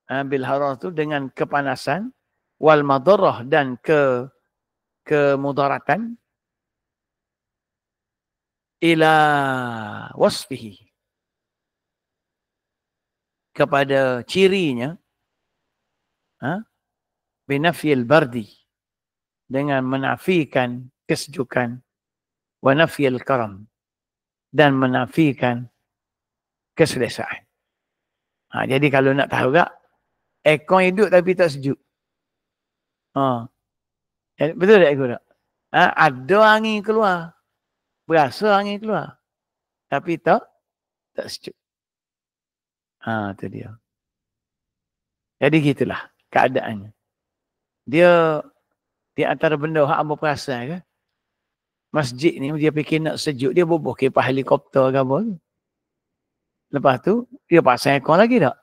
Bil hararah tu dengan kepanasan, wal madarrah dan kemudaratan, ila wasfihi, kepada cirinya, binafyil bardi, dengan menafikan kesejukan, wa nafyil karam, dan menafikan keselesaan. Jadi kalau nak tahu tak, aircon hidup tapi tak sejuk. Betul tak aku tak? Ada angin keluar. Berasa angin keluar. Tapi tak sejuk. Itu dia. Jadi gitulah keadaannya. Dia di antara benda yang hamba perasan kan. Masjid ni dia fikir nak sejuk, dia bubuh kipas helikopter ke apa. Lepas tu dia pasang aircon lagi tak?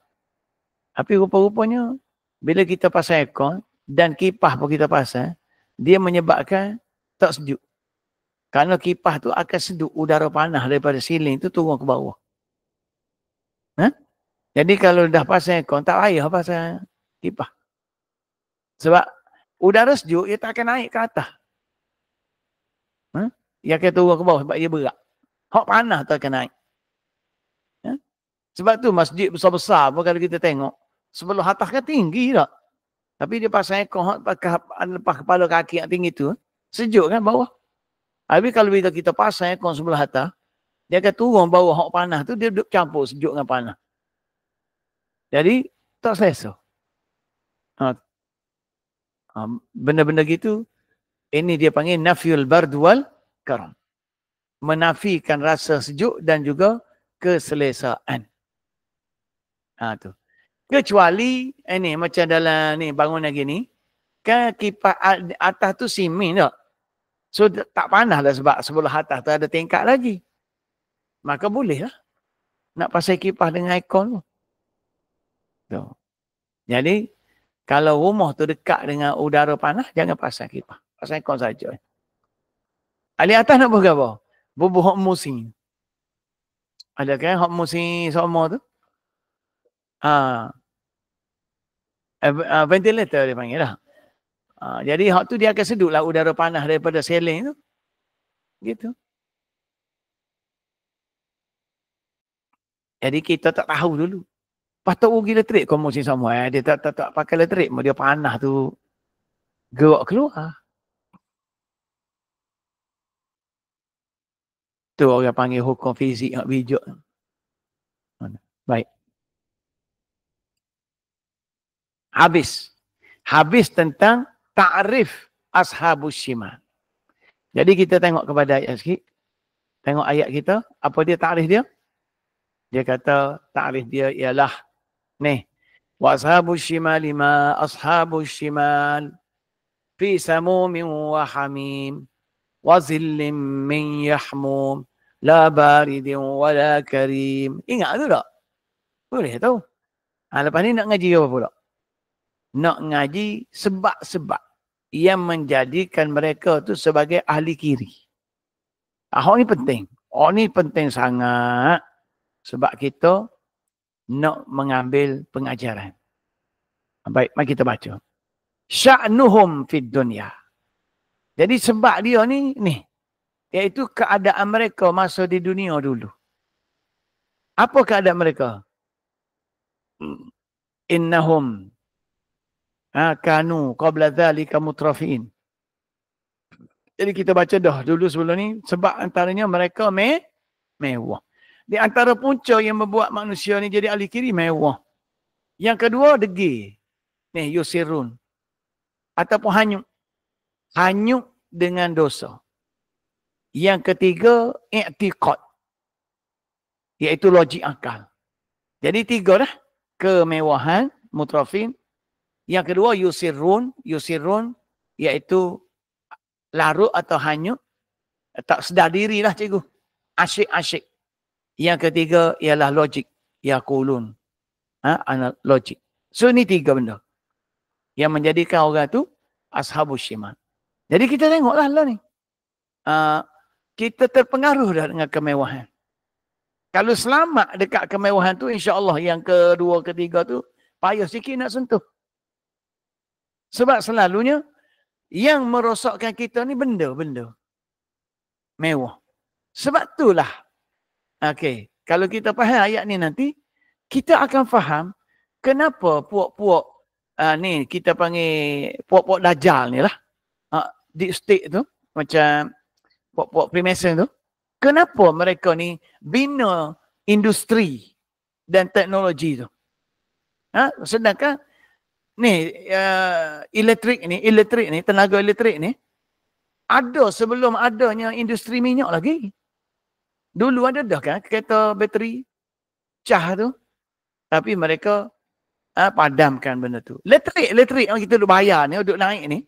Tapi rupa-rupanya bila kita pasang aircon dan kipas pun kita pasang, dia menyebabkan tak sejuk. Kerana kipas tu akan sedut udara panas daripada siling tu turun ke bawah. Jadi kalau dah pasang aircon, tak payah pasang kipas. Sebab udara sejuk, dia tak akan naik ke atas. Dia akan turun ke bawah sebab dia berat. Hak panas tu akan naik. Sebab tu masjid besar-besar pun kalau kita tengok, sebelah atas kan tinggi tak? Tapi dia pasang aircon lepas kepala kaki yang tinggi tu, sejuk kan bawah. Habis kalau bila kita pasang aircon sebelah atas, dia akan turun bawah hak panas tu, dia duduk campur sejuk dengan panas. Jadi tak selesa. Benda-benda gitu, ini dia panggil nafyul bard wal karam. Menafikan rasa sejuk dan juga keselesaan. Tu. Kecuali ini macam dalam ni bangunan gini, kan kipas atas tu simen tak? So tak panas dah sebab sebelah atas tu ada tingkat lagi. Maka boleh lah nak pasang kipas dengan aircon tu. Jadi kalau rumah tu dekat dengan udara panas, jangan pasang kipas. Pasang aircon saja. Ahli atas nak buat apa? Bubuh hak musim. Ada kan hak musim sama tu? Ventilator dia panggil lah. Jadi hak tu dia akan sedutlah udara panas daripada seling tu. Gitu. Jadi kita tak tahu dulu. Lepas tu rugi elektrik kau mesti sama. Dia tak pakai elektrik. Dia panas tu. Gerak keluar. Tu orang panggil hukum fizik yang bijak. Baik. Habis tentang ta'rif ashabus shimal. Jadi kita tengok kepada ayat sikit. Tengok ayat kita. Apa dia ta'rif dia? Dia kata ta'rif dia ialah ni. Wa ashabus shimal ma ashabus shimal fi samumin wa hamim wa zillim min yahmum la baridin wa la karim. Ingat tu tak? Boleh tahu. Lepas ni nak ngaji apa pula? Nak ngaji sebab-sebab yang menjadikan mereka tu sebagai ahli kiri. Ni penting. Ni penting sangat. Sebab kita nak mengambil pengajaran. Baik, mari kita baca. Sya'nuhum fid dunya. Jadi sebab dia ni, iaitu keadaan mereka masa di dunia dulu. Apa keadaan mereka? Innahum kanu qabla dhalika mutrafin. Jadi kita baca dah dulu sebelum ni, sebab antaranya mereka mewah. Di antara punca yang membuat manusia ni jadi ahli kiri, mewah. Yang kedua, degil. Yusirun. Ataupun hanyut. Hanyut dengan dosa. Yang ketiga, i'tiqad. Iaitu logik akal. Jadi tiga dah. Kemewahan, mutrafin. Yang kedua, yusirun. Yusirun, iaitu larut atau hanyut. Tak sedar diri lah cikgu. Asyik-asyik. Yang ketiga ialah logik. Yaqulun. Logik. So ini tiga benda. Yang menjadikan orang tu ashabus shimal. Jadi kita tengoklah lah ni. Kita terpengaruh dah dengan kemewahan. Kalau selamat dekat kemewahan tu, insya-Allah yang kedua, ketiga tu payah sikit nak sentuh. Sebab selalunya yang merosakkan kita ni benda-benda mewah. Sebab itulah, kalau kita faham ayat ni nanti, kita akan faham kenapa puak-puak ni kita panggil puak-puak dajjal ni lah. Deep state tu, macam puak-puak Freemason tu. Kenapa mereka ni bina industri dan teknologi tu? Sedangkan ni elektrik ni, tenaga elektrik ni ada sebelum adanya industri minyak lagi. Dulu ada dah kan kereta bateri cah tu. Tapi mereka padamkan benda tu. Elektrik yang kita duk bayar ni, duk naik ni.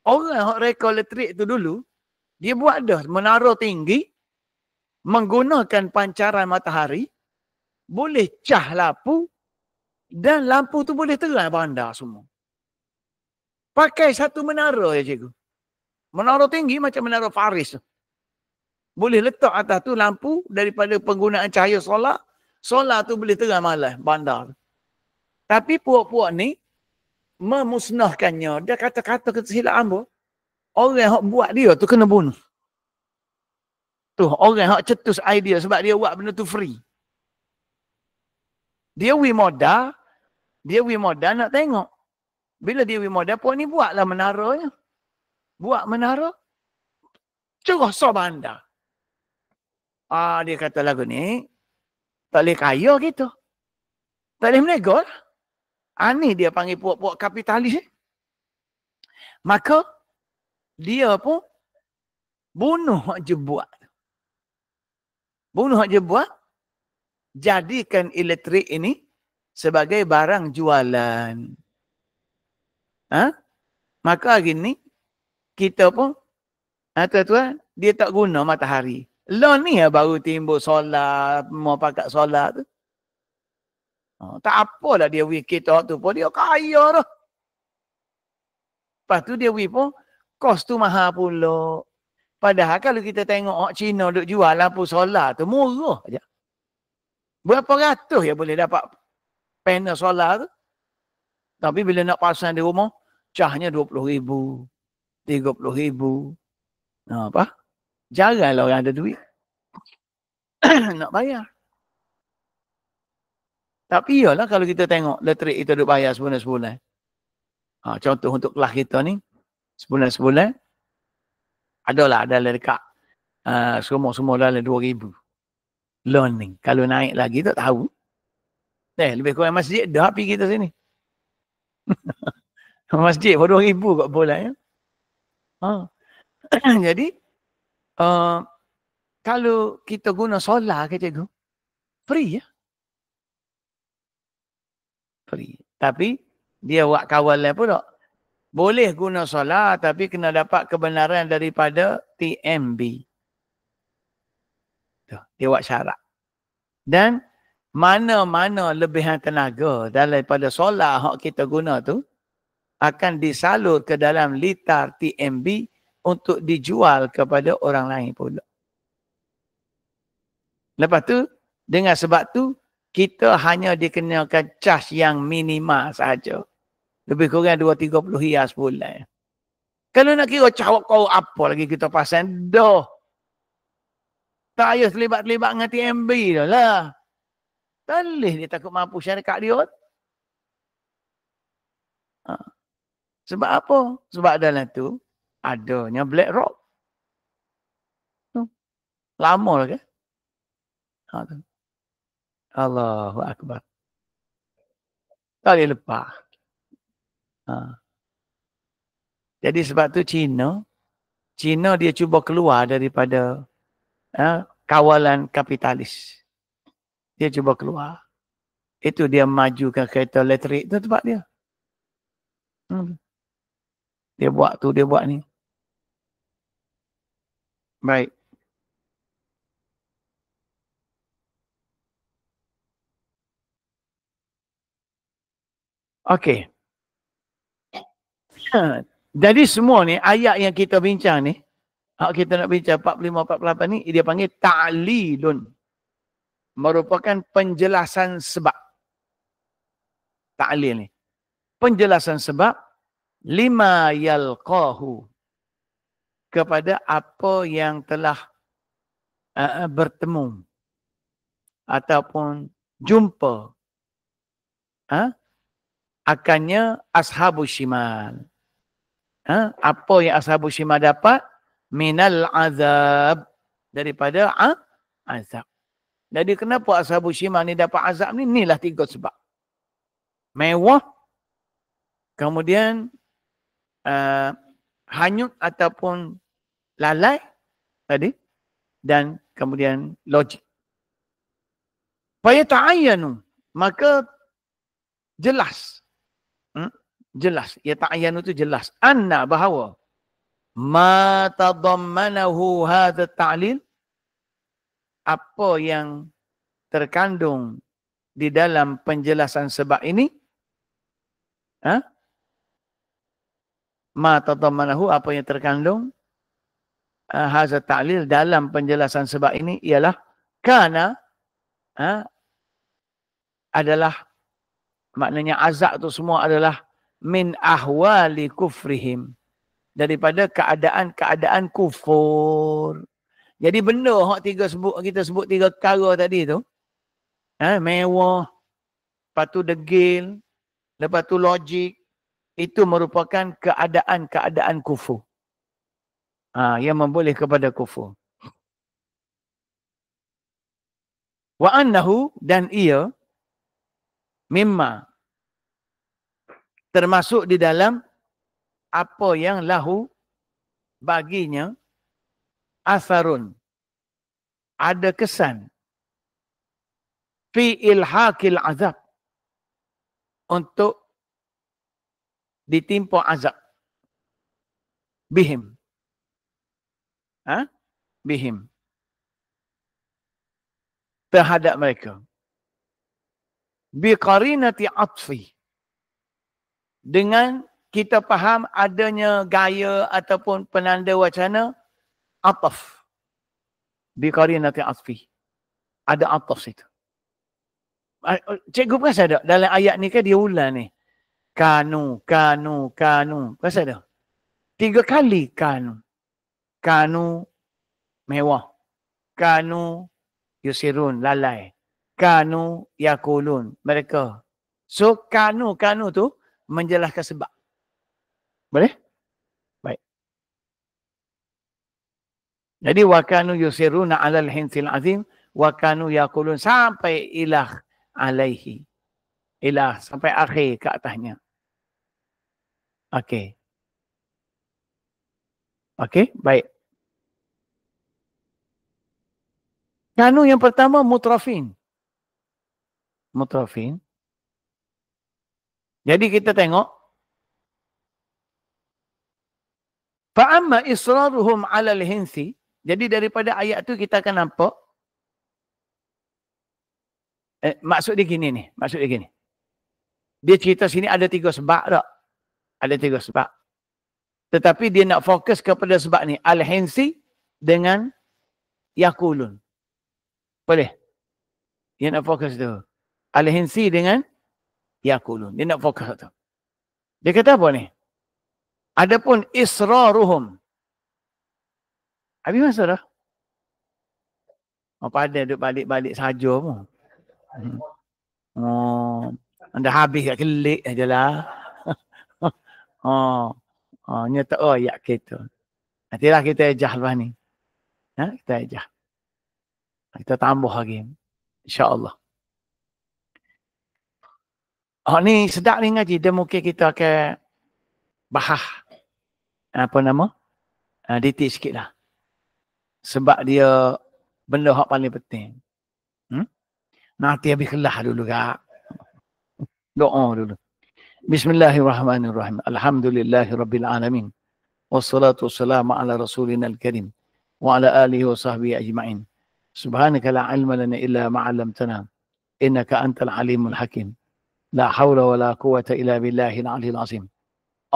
Orang yang reka elektrik tu dulu, dia buat dah menara tinggi, menggunakan pancaran matahari, boleh cah lampu, dan lampu tu boleh terang bandar semua. Pakai satu menara ya cikgu. Menara tinggi macam menara Faris tu. Boleh letak atas tu lampu daripada penggunaan cahaya solar. Solar tu boleh terang malam bandar. Tapi puak-puak ni memusnahkannya. Dia kata-kata kesilaan pun. Orang yang buat dia tu kena bunuh. Tu orang yang cetus idea sebab dia buat benda tu free. Dia modal nak tengok. Bila dia modal, puak ni buatlah menaranya. Buat menara. Cerah so bandar. Dia kata lagu ni, tak boleh kaya kita. Tak boleh menega lah. Ni dia panggil puak-puak kapitalis. Maka, dia pun bunuh hak je buat. Bunuh hak je buat, jadikan elektrik ini sebagai barang jualan. Maka hari ni, kita pun, tuan-tuan, dia tak guna matahari. Lah ni baru timbul solar, mau pakai solar tu. Tak apalah dia kita tu pun, dia kaya dah. Lepas tu dia pun, kos tu mahal pula. Padahal kalau kita tengok orang Cina duk jual lampu solar tu, murah aja. Berapa ratus ya boleh dapat panel solar tu. Tapi bila nak pasang di rumah, cahnya 20,000, 30,000. Apa? Jaranglah orang ada duit. Nak bayar. Tapi iyalah kalau kita tengok elektrik itu duk bayar sebulan-sebulan. Contoh untuk kelas kita ni, sebulan-sebulan, adalah dekat semua dalam 2,000. Loan ni. Kalau naik lagi tak tahu. Lebih kurang masjid dah pergi kita sini. Masjid pun 2,000 kat bulan. Ya? Jadi, kalau kita guna solar ke cikgu, free ya. Free. Tapi, dia buat kawalan pun tak. Boleh guna solar tapi kena dapat kebenaran daripada TMB. Dia buat syarat. Dan mana-mana lebihan tenaga daripada solar yang kita guna tu akan disalur ke dalam litar TMB untuk dijual kepada orang lain pula. Lepas tu, dengan sebab tu, kita hanya dikenakan cas yang minimal sahaja. Lebih kurang 230 riyal sebulan. Kalau nak kira cawak kau apa lagi kita pasang, dah. Tak payah terlibat-terlibat dengan TMB dah lah. Tak boleh dia takut mampu syarikat dia. Sebab apa? Sebab dalam tu adanya BlackRock. Lama lah kan? Allahu Akbar. Tak boleh lepas. Jadi sebab tu Cina dia cuba keluar daripada kawalan kapitalis. Dia cuba keluar. Itu dia majukan kereta elektrik tu tempat dia. Dia buat tu, dia buat ni. Baik. Okey. Jadi semua ni, ayat yang kita bincang ni, kita nak bincang 45-48 ni, dia panggil ta'lilun. Merupakan penjelasan sebab. Ta'lil ni. Penjelasan sebab, lima yalqahu. Kepada apa yang telah bertemu. Ataupun jumpa. Akannya ashabus shimal. Apa yang ashabus shimal dapat? Minal azab. Daripada azab. Jadi kenapa ashabus shimal ni dapat azab ni? Inilah 3 sebab. Mewah. Kemudian hanyut ataupun lalai tadi. Dan kemudian logik. Faya ta'ayyanu. Maka jelas. Jelas. Ya ta'ayyanu itu jelas. Anna bahawa ma tadammanahu hadha ta'lil, apa yang terkandung di dalam penjelasan sebab ini, ma tadammanahu, apa yang terkandung hadha ta'lil dalam penjelasan sebab ini ialah kana, adalah, maknanya azab itu semua adalah min ahwali kufrihim, daripada keadaan-keadaan kufur. Jadi benda kita sebut 3 perkara tadi tu, mewah, lepas tu degil, lepas tu logik, itu merupakan keadaan-keadaan kufur. Yang memboleh kepada kufur. Wa annahu, dan ia, mimma, termasuk di dalam apa yang lahu, baginya, asarun, ada kesan, fi ilhaqil azab, untuk ditimpa azab, bihim, bihim, terhadap mereka, biqarinati atfi, dengan kita faham adanya gaya ataupun penanda wacana ataf. Biqarinati atfi. Ada ataf situ. Cikgu perasan tak? Dalam ayat ni kan dia ulang ni. Kanu. Perasan tak? 3 kali kanu. Kanu mewah. Kanu yusirun, lalai. kanu yakulun. Mereka. So, kanu tu menjelaskan sebab. Boleh? Baik. Jadi, wa kanu yusiruna alal hinsil azim, wa kanu yakulun sampai ilah alaihi. Ilah sampai akhir ke atasnya. Okey. Okey, baik. Kanu yang pertama mutrafin. Mutrafin. Jadi kita tengok. Fa'amma israruhum alal hinsi. Jadi daripada ayat tu kita akan nampak. Maksud dia gini ni. Maksud dia gini. Dia cerita sini ada 3 sebab tak? Ada 3 sebab. Tetapi dia nak fokus kepada sebab ni. Al-hinsi dengan yakulun. Boleh? Dia nak fokus tu. Al-hinsi dengan yakulun. Dia nak fokus tu. Dia kata apa ni? Adapun israruhum. Habis masa dah? Apa ada duduk balik-balik saja pun. Oh, anda habis kat kelik aja lah. Nyata ayat kita. Nantilah kita ejah lepas ni. Kita ejah. Kita tambah lagi. InsyaAllah. Ni sedap ni ngaji. Dia mungkin kita akan bahas. Apa nama? Detail sikit lah. Sebab dia benda yang paling penting. Nanti habis kelah dulu kak. Doa dulu. Bismillahirrahmanirrahim. Alhamdulillahirrabbilalamin. Wassalatu wassalamu ala rasulina al-karim. Wa ala alihi wa sahbihi ajma'in. Subhanaka la ilma lana illa ma'alamtana. Innaka antal alimul hakim. La hawla wa la quwata illa billahi al-aliyyil azim.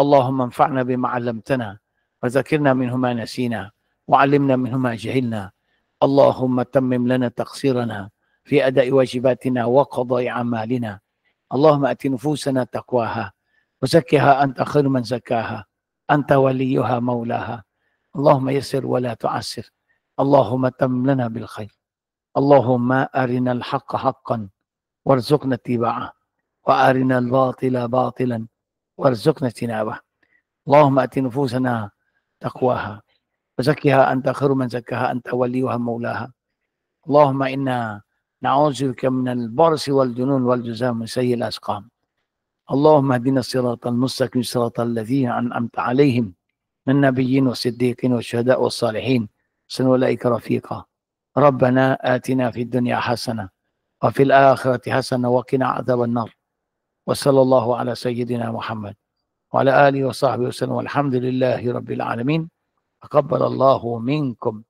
Allahumma anfa'na bima 'allamtana wa zakirna minhu ma nasina wa 'allimna minhu ma jahilna. Allahumma tammim lana taqsirana في أداء واجباتنا وقضاء أعمالنا. اللهم أت نفوسنا تقواها وزكها أنت خير من زكاها أنت وليها مولاها. اللهم يسر ولا تعسر. اللهم تم لنا بالخير. اللهم أرنا الحق حقا وارزقنا اتباعه وأرنا الباطل باطلا وارزقنا اجتنابه. اللهم أت نفوسنا تقواها وزكها أنت خير من زكاها أنت وليها مولاها. اللهم إنا نعوذ بك من البرص والجنون والجزام من سيء الأسقام. اللهم اهدنا الصراط المستقيم صراط الذين أنعمت عليهم من النبيين والصديقين والشهداء والصالحين حسن أولئك رفيقا. ربنا آتنا في الدنيا حسنة وفي الآخرة حسنة وقنا عذاب النار. وصلى الله على سيدنا محمد وعلى آله وصحبه وسلم والحمد لله رب العالمين. تقبل الله منكم.